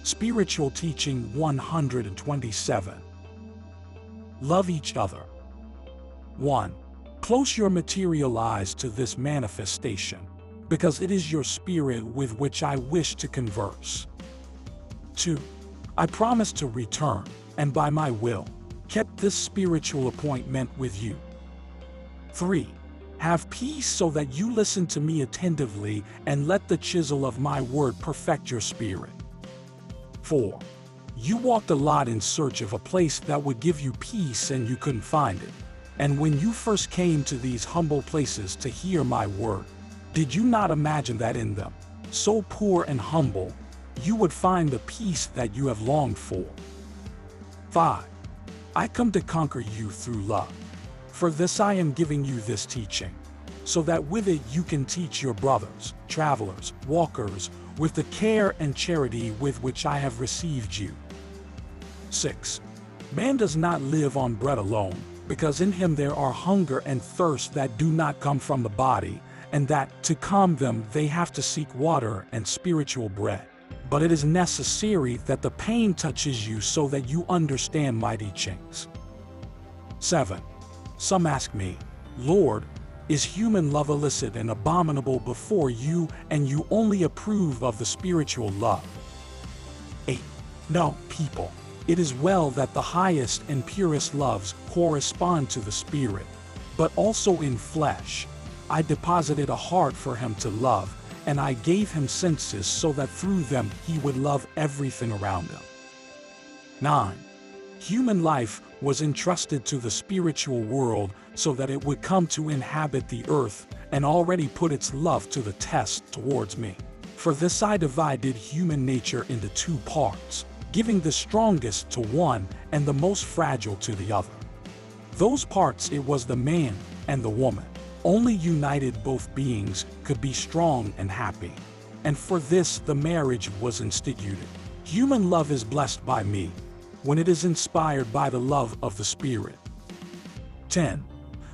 Spiritual Teaching 127. Love each other. 1. Close your material eyes to this manifestation, because it is your spirit with which I wish to converse. 2. I promise to return, and by my will, kept this spiritual appointment with you. 3. Have peace so that you listen to me attentively and let the chisel of my word perfect your spirit. 4. You walked a lot in search of a place that would give you peace and you couldn't find it. And when you first came to these humble places to hear my word, did you not imagine that in them, so poor and humble, you would find the peace that you have longed for? 5. I come to conquer you through love. For this I am giving you this teaching, so that with it you can teach your brothers, travelers, walkers, with the care and charity with which I have received you. 6. Man does not live on bread alone, because in him there are hunger and thirst that do not come from the body, and that, to calm them, they have to seek water and spiritual bread. But it is necessary that the pain touches you so that you understand my teachings. 7. Some ask me, Lord, is human love illicit and abominable before you, and you only approve of the spiritual love? 8. No, people, it is well that the highest and purest loves correspond to the Spirit, but also in flesh. I deposited a heart for him to love, and I gave him senses so that through them he would love everything around him. 9. Human life was entrusted to the spiritual world so that it would come to inhabit the earth, and already put its love to the test towards me. For this I divided human nature into 2 parts, giving the strongest to one and the most fragile to the other. Those parts it was the man and the woman. Only united both beings could be strong and happy. And for this the marriage was instituted. Human love is blessed by me, when it is inspired by the love of the Spirit. 10.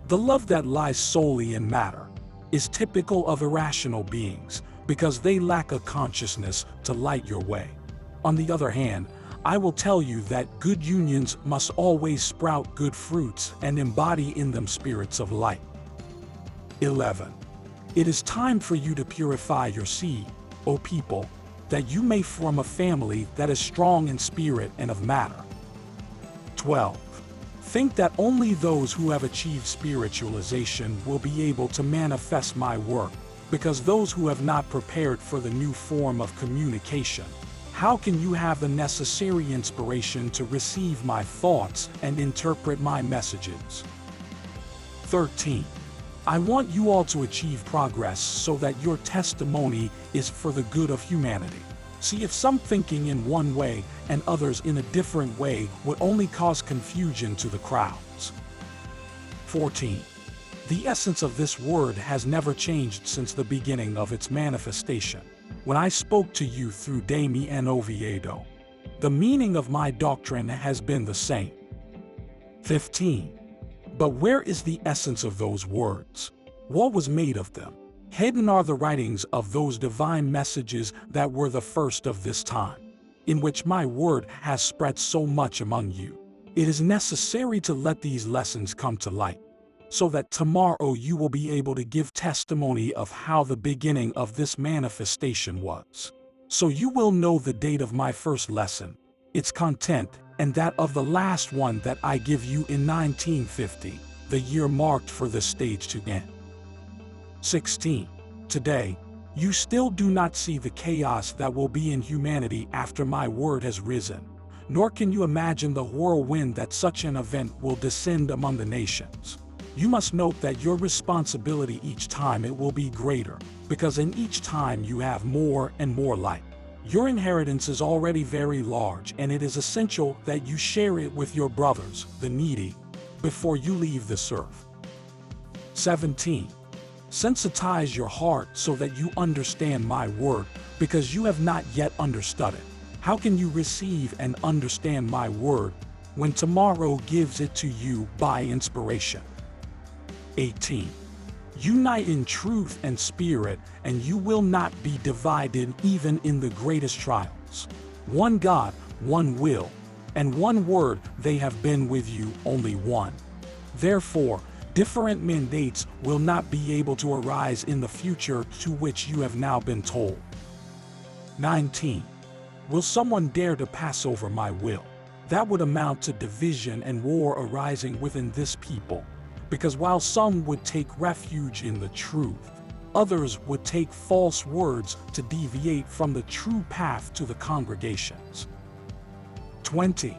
The love that lies solely in matter is typical of irrational beings, because they lack a consciousness to light your way. On the other hand, I will tell you that good unions must always sprout good fruits and embody in them spirits of light. 11. It is time for you to purify your seed, O people, that you may form a family that is strong in spirit and of matter. 12. Think that only those who have achieved spiritualization will be able to manifest my work, because those who have not prepared for the new form of communication, how can you have the necessary inspiration to receive my thoughts and interpret my messages? 13. I want you all to achieve progress so that your testimony is for the good of humanity. See if some thinking in one way and others in a different way would only cause confusion to the crowds. 14. The essence of this word has never changed since the beginning of its manifestation, when I spoke to you through Dami and Oviedo. The meaning of my doctrine has been the same. 15. But where is the essence of those words? What was made of them? Hidden are the writings of those divine messages that were the first of this time, in which my word has spread so much among you. It is necessary to let these lessons come to light, so that tomorrow you will be able to give testimony of how the beginning of this manifestation was. So you will know the date of my first lesson, its content, and that of the last one that I give you in 1950, the year marked for the stage to end. 16. Today, you still do not see the chaos that will be in humanity after my word has risen, nor can you imagine the whirlwind that such an event will descend among the nations. You must note that your responsibility each time it will be greater, because in each time you have more and more light. Your inheritance is already very large, and it is essential that you share it with your brothers, the needy, before you leave this earth. 17. Sensitize your heart so that you understand my word, because you have not yet understood it. How can you receive and understand my word when tomorrow gives it to you by inspiration? 18. Unite in truth and spirit, and you will not be divided even in the greatest trials. one God, one will, and one word. They have been with you, only one. Therefore, different mandates will not be able to arise in the future to which you have now been told. 19. Will someone dare to pass over my will? That would amount to division and war arising within this people, because while some would take refuge in the truth, others would take false words to deviate from the true path to the congregations. 20.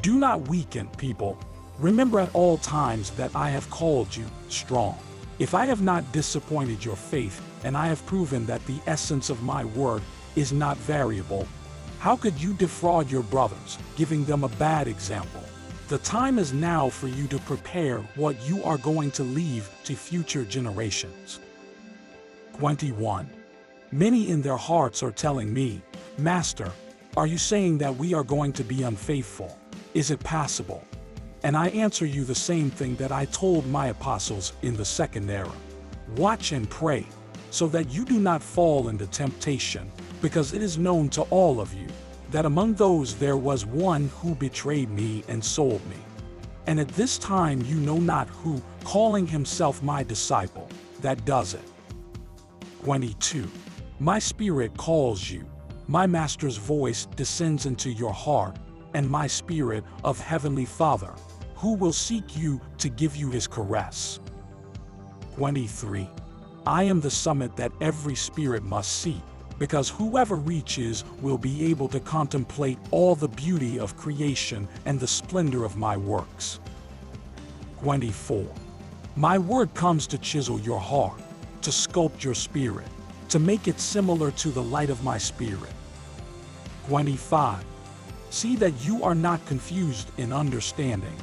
Do not weaken, people. Remember at all times that I have called you strong. If I have not disappointed your faith, and I have proven that the essence of my word is not variable, how could you defraud your brothers, giving them a bad example? The time is now for you to prepare what you are going to leave to future generations. 21. Many in their hearts are telling me, Master, are you saying that we are going to be unfaithful? Is it possible? And I answer you the same thing that I told my apostles in the second era. Watch and pray, so that you do not fall into temptation, because it is known to all of you that among those there was one who betrayed me and sold me. And at this time you know not who, calling himself my disciple, that does it. 22. My spirit calls you, my master's voice descends into your heart, and my spirit of heavenly Father, who will seek you to give you his caress. 23. I am the summit that every spirit must seek, because whoever reaches will be able to contemplate all the beauty of creation and the splendor of my works. 24. My word comes to chisel your heart, to sculpt your spirit, to make it similar to the light of my spirit. 25. See that you are not confused in understanding,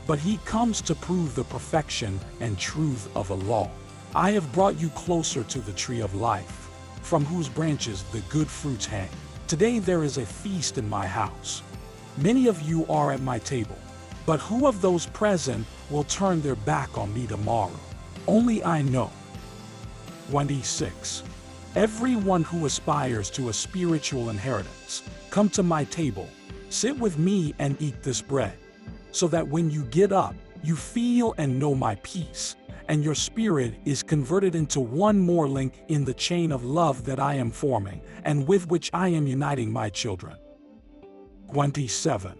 but he comes to prove the perfection and truth of a law. I have brought you closer to the tree of life, from whose branches the good fruits hang. Today there is a feast in my house. Many of you are at my table, but who of those present will turn their back on me tomorrow? Only I know. 26. Everyone who aspires to a spiritual inheritance, come to my table, sit with me and eat this bread, so that when you get up, you feel and know my peace, and your spirit is converted into one more link in the chain of love that I am forming, and with which I am uniting my children. 27.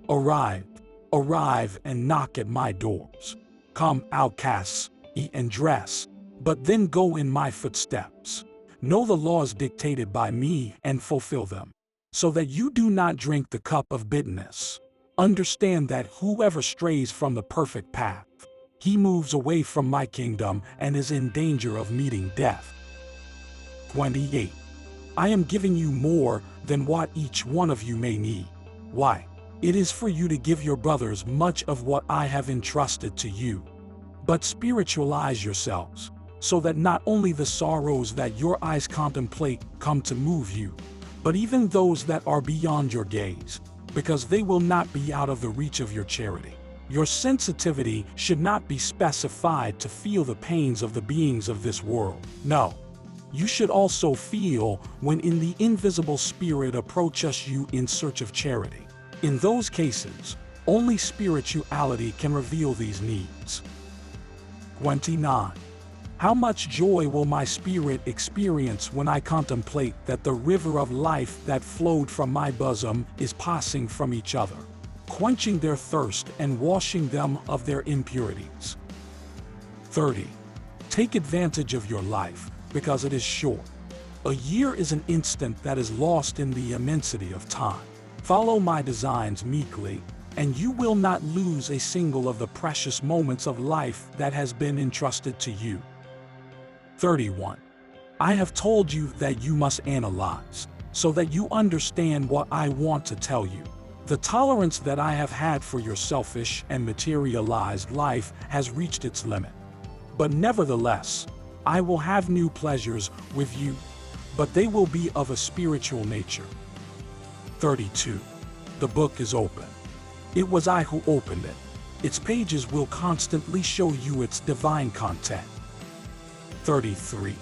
Arrive and knock at my doors. Come, outcasts, eat and dress, but then go in my footsteps. Know the laws dictated by me and fulfill them, so that you do not drink the cup of bitterness. Understand that whoever strays from the perfect path, he moves away from my kingdom and is in danger of meeting death. 28. I am giving you more than what each one of you may need. Why? It is for you to give your brothers much of what I have entrusted to you. But spiritualize yourselves, so that not only the sorrows that your eyes contemplate come to move you, but even those that are beyond your gaze, because they will not be out of the reach of your charity. Your sensitivity should not be specified to feel the pains of the beings of this world. No. You should also feel when in the invisible spirit approaches you in search of charity. In those cases, only spirituality can reveal these needs. 29. How much joy will my spirit experience when I contemplate that the river of life that flowed from my bosom is passing from each other, quenching their thirst and washing them of their impurities. 30. Take advantage of your life, because it is short. A year is an instant that is lost in the immensity of time. Follow my designs meekly, and you will not lose a single of the precious moments of life that has been entrusted to you. 31. I have told you that you must analyze, so that you understand what I want to tell you. The tolerance that I have had for your selfish and materialized life has reached its limit. But nevertheless, I will have new pleasures with you, but they will be of a spiritual nature. 32. The book is open. It was I who opened it. Its pages will constantly show you its divine content. 33.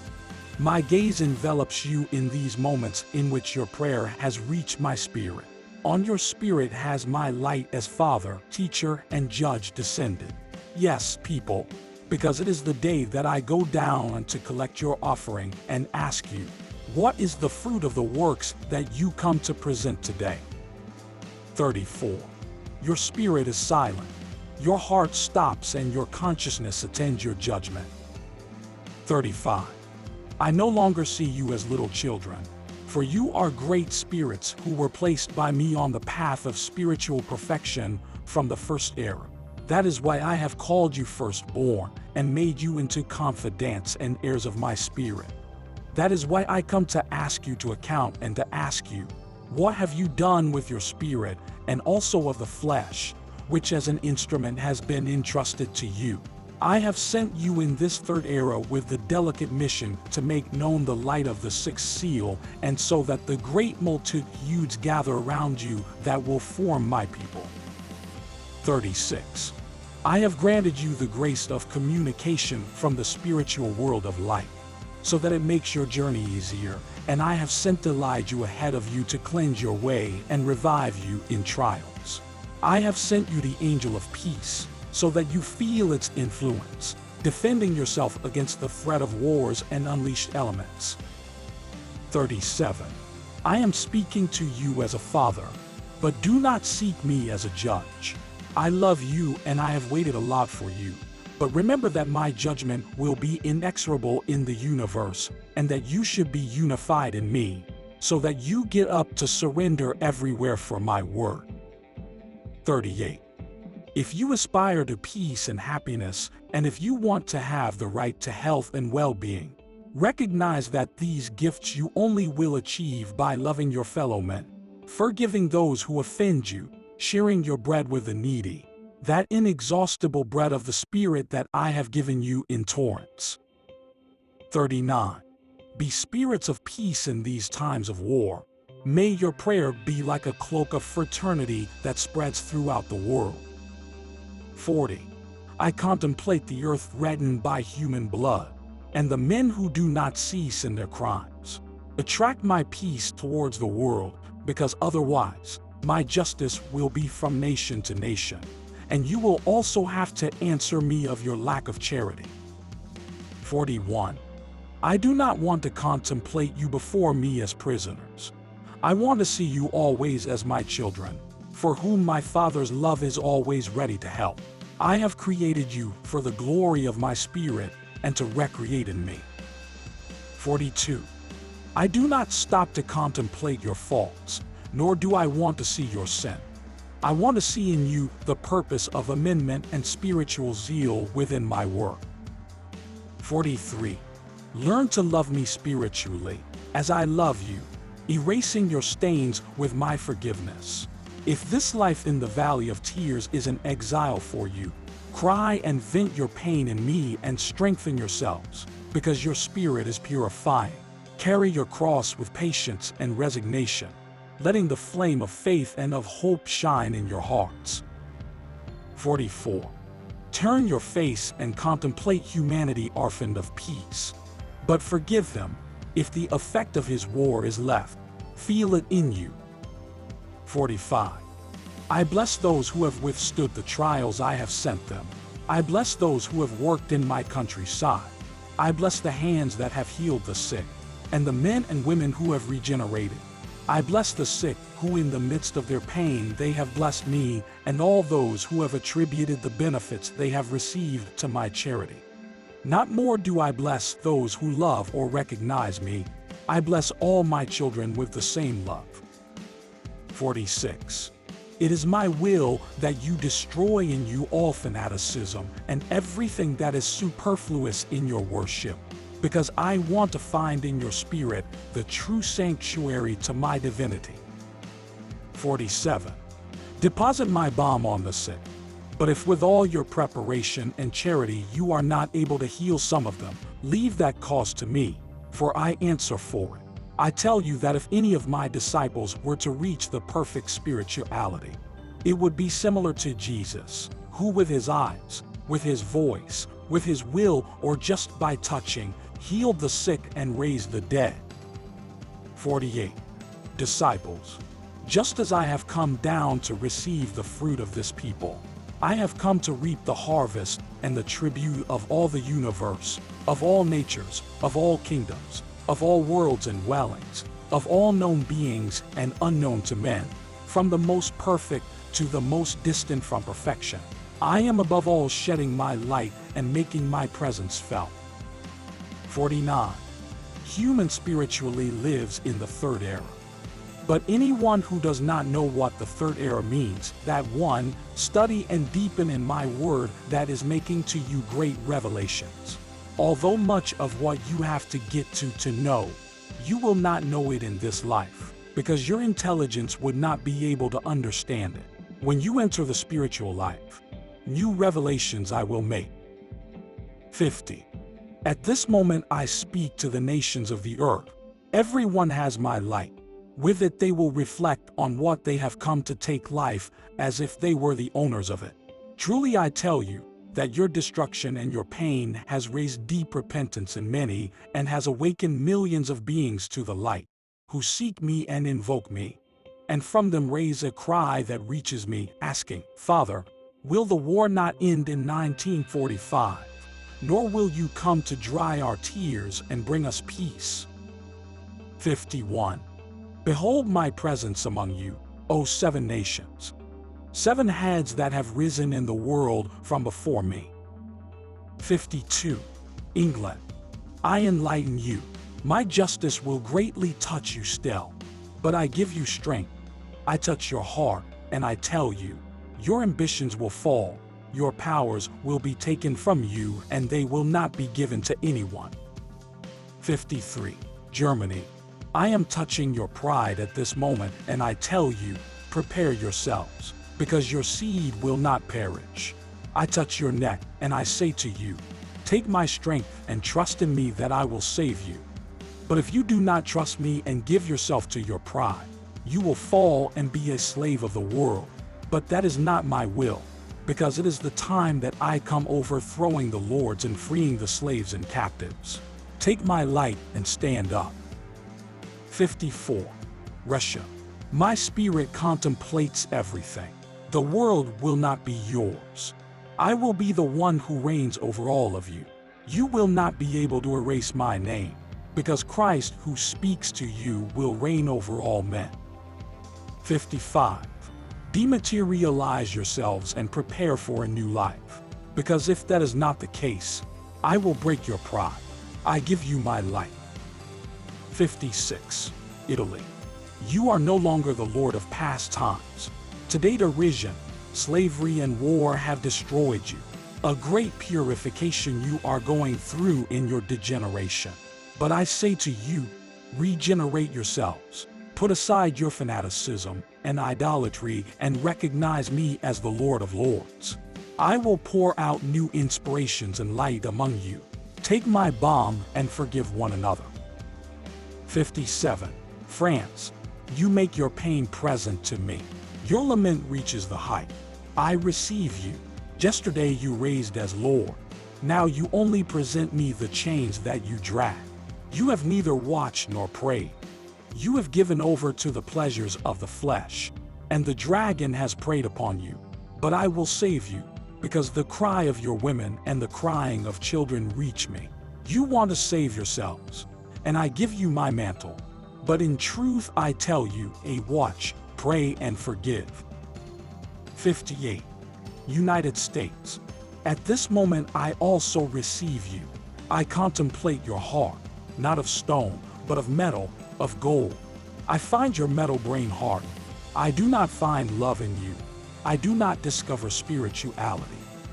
My gaze envelops you in these moments in which your prayer has reached my spirit. On your spirit has my light as Father, Teacher, and Judge descended. Yes, people, because it is the day that I go down to collect your offering and ask you, what is the fruit of the works that you come to present today? 34. Your spirit is silent. Your heart stops and your consciousness attends your judgment. 35. I no longer see you as little children, for you are great spirits who were placed by me on the path of spiritual perfection from the first era. That is why I have called you firstborn and made you into confidants and heirs of my spirit. That is why I come to ask you to account and to ask you, what have you done with your spirit and also of the flesh, which as an instrument has been entrusted to you? I have sent you in this third era with the delicate mission to make known the light of the sixth seal, and so that the great multitudes gather around you that will form my people. 36. I have granted you the grace of communication from the spiritual world of light, so that it makes your journey easier, and I have sent Elijah ahead of you to cleanse your way and revive you in trials. I have sent you the angel of peace, so that you feel its influence, defending yourself against the threat of wars and unleashed elements. 37. I am speaking to you as a father, but do not seek me as a judge. I love you and I have waited a lot for you, but remember that my judgment will be inexorable in the universe, and that you should be unified in me, so that you get up to surrender everywhere for my word. 38. If you aspire to peace and happiness, and if you want to have the right to health and well-being, recognize that these gifts you only will achieve by loving your fellow men, forgiving those who offend you, sharing your bread with the needy, that inexhaustible bread of the Spirit that I have given you in torrents. 39. Be spirits of peace in these times of war. May your prayer be like a cloak of fraternity that spreads throughout the world. 40. I contemplate the earth reddened by human blood, and the men who do not cease in their crimes. Attract my peace towards the world, because otherwise, my justice will be from nation to nation, and you will also have to answer me of your lack of charity. 41. I do not want to contemplate you before me as prisoners. I want to see you always as my children, for whom my Father's love is always ready to help. I have created you for the glory of my Spirit and to recreate in me. 42. I do not stop to contemplate your faults, nor do I want to see your sin. I want to see in you the purpose of amendment and spiritual zeal within my work. 43. Learn to love me spiritually, as I love you, erasing your stains with my forgiveness. If this life in the valley of tears is an exile for you, cry and vent your pain in me and strengthen yourselves, because your spirit is purifying. Carry your cross with patience and resignation, letting the flame of faith and of hope shine in your hearts. 44. Turn your face and contemplate humanity orphaned of peace. But forgive them, if the effect of his war is left, feel it in you. 45. I bless those who have withstood the trials I have sent them. I bless those who have worked in my countryside. I bless the hands that have healed the sick, and the men and women who have regenerated. I bless the sick, who in the midst of their pain they have blessed me, and all those who have attributed the benefits they have received to my charity. Not more do I bless those who love or recognize me. I bless all my children with the same love. 46. It is my will that you destroy in you all fanaticism and everything that is superfluous in your worship, because I want to find in your spirit the true sanctuary to my divinity. 47. Deposit my balm on the sick, but if with all your preparation and charity you are not able to heal some of them, leave that cause to me, for I answer for it. I tell you that if any of my disciples were to reach the perfect spirituality, it would be similar to Jesus, who with his eyes, with his voice, with his will, or just by touching, healed the sick and raised the dead. 48. Disciples. Just as I have come down to receive the fruit of this people, I have come to reap the harvest and the tribute of all the universe, of all natures, of all kingdoms, of all worlds and dwellings, of all known beings and unknown to men, from the most perfect to the most distant from perfection. I am above all shedding my light and making my presence felt. 49. Human spiritually lives in the third era. But anyone who does not know what the third era means, that one, study and deepen in my word that is making to you great revelations. Although much of what you have to get to know, you will not know it in this life, because your intelligence would not be able to understand it. When you enter the spiritual life, new revelations I will make. 50. At this moment I speak to the nations of the earth. Everyone has my light. With it they will reflect on what they have come to take life as if they were the owners of it. Truly I tell you that your destruction and your pain has raised deep repentance in many and has awakened millions of beings to the light, who seek me and invoke me, and from them raise a cry that reaches me, asking, Father, will the war not end in 1945? Nor will you come to dry our tears and bring us peace. 51. Behold my presence among you, O 7 nations. 7 heads that have risen in the world from before me. 52. England. I enlighten you. My justice will greatly touch you still, but I give you strength. I touch your heart, and I tell you, your ambitions will fall, your powers will be taken from you, and they will not be given to anyone. 53. Germany. I am touching your pride at this moment, and I tell you, prepare yourselves, because your seed will not perish. I touch your neck, and I say to you, take my strength and trust in me that I will save you. But if you do not trust me and give yourself to your pride, you will fall and be a slave of the world. But that is not my will, because it is the time that I come overthrowing the lords and freeing the slaves and captives. Take my light and stand up. 54. Russia. My spirit contemplates everything. The world will not be yours. I will be the one who reigns over all of you. You will not be able to erase my name, because Christ who speaks to you will reign over all men. 55. Dematerialize yourselves and prepare for a new life, because if that is not the case, I will break your pride. I give you my light. 56. Italy. You are no longer the lord of past times. Today derision, slavery and war have destroyed you. A great purification you are going through in your degeneration. But I say to you, regenerate yourselves. Put aside your fanaticism and idolatry and recognize me as the Lord of Lords. I will pour out new inspirations and light among you. Take my balm and forgive one another. 57. France. You make your pain present to me. Your lament reaches the height. I receive you. Yesterday you raised as Lord. Now you only present me the chains that you drag. You have neither watched nor prayed. You have given over to the pleasures of the flesh, and the dragon has preyed upon you. But I will save you, because the cry of your women and the crying of children reach me. You want to save yourselves, and I give you my mantle. But in truth I tell you, watch, pray and forgive. 58. United States. At this moment I also receive you. I contemplate your heart, not of stone, but of metal, of gold. I find your metal brain hardened. I do not find love in you. I do not discover spirituality.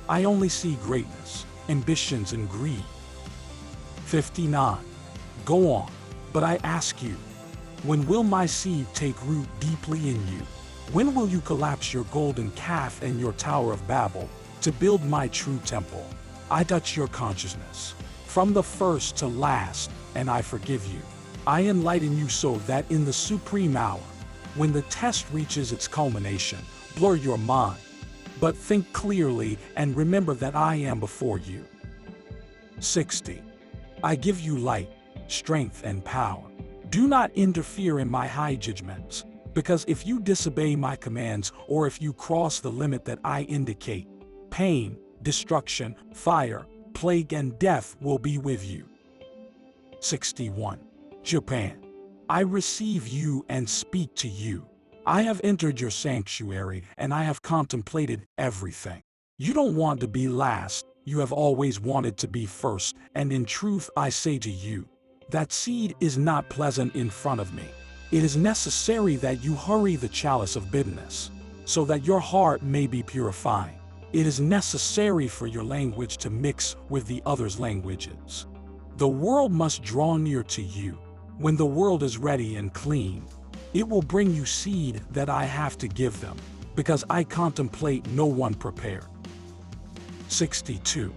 I only see greatness, ambitions and greed. 59. Go on, but I ask you, when will my seed take root deeply in you? When will you collapse your golden calf and your Tower of Babel to build my true temple? I touch your consciousness, from the first to last, and I forgive you. I enlighten you so that in the supreme hour, when the test reaches its culmination, blur your mind, but think clearly and remember that I am before you. 60. I give you light, strength, and power. Do not interfere in my high judgments, because if you disobey my commands or if you cross the limit that I indicate, pain, destruction, fire, plague, and death will be with you. 61. Japan. I receive you and speak to you. I have entered your sanctuary and I have contemplated everything. You don't want to be last, you have always wanted to be first, and in truth I say to you, that seed is not pleasant in front of me. It is necessary that you hurry the chalice of bitterness, so that your heart may be purifying. It is necessary for your language to mix with the others' languages. The world must draw near to you. When the world is ready and clean, it will bring you seed that I have to give them, because I contemplate no one prepared. 62.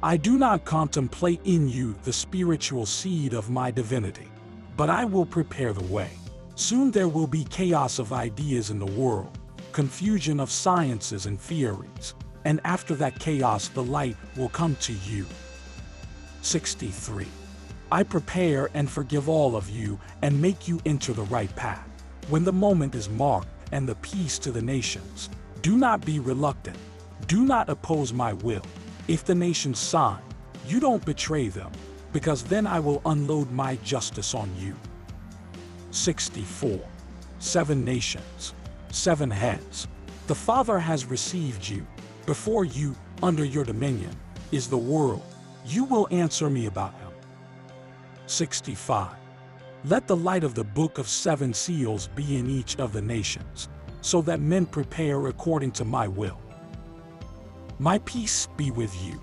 I do not contemplate in you the spiritual seed of my divinity, but I will prepare the way. Soon there will be chaos of ideas in the world, confusion of sciences and theories, and after that chaos the light will come to you. 63. I prepare and forgive all of you and make you enter the right path. When the moment is marked and the peace to the nations, do not be reluctant. Do not oppose my will. If the nations sign, you don't betray them, because then I will unload my justice on you. 64. 7 nations, 7 heads. The Father has received you. Before you, under your dominion, is the world. You will answer me about him. 65. Let the light of the book of 7 seals be in each of the nations, so that men prepare according to my will. My peace be with you.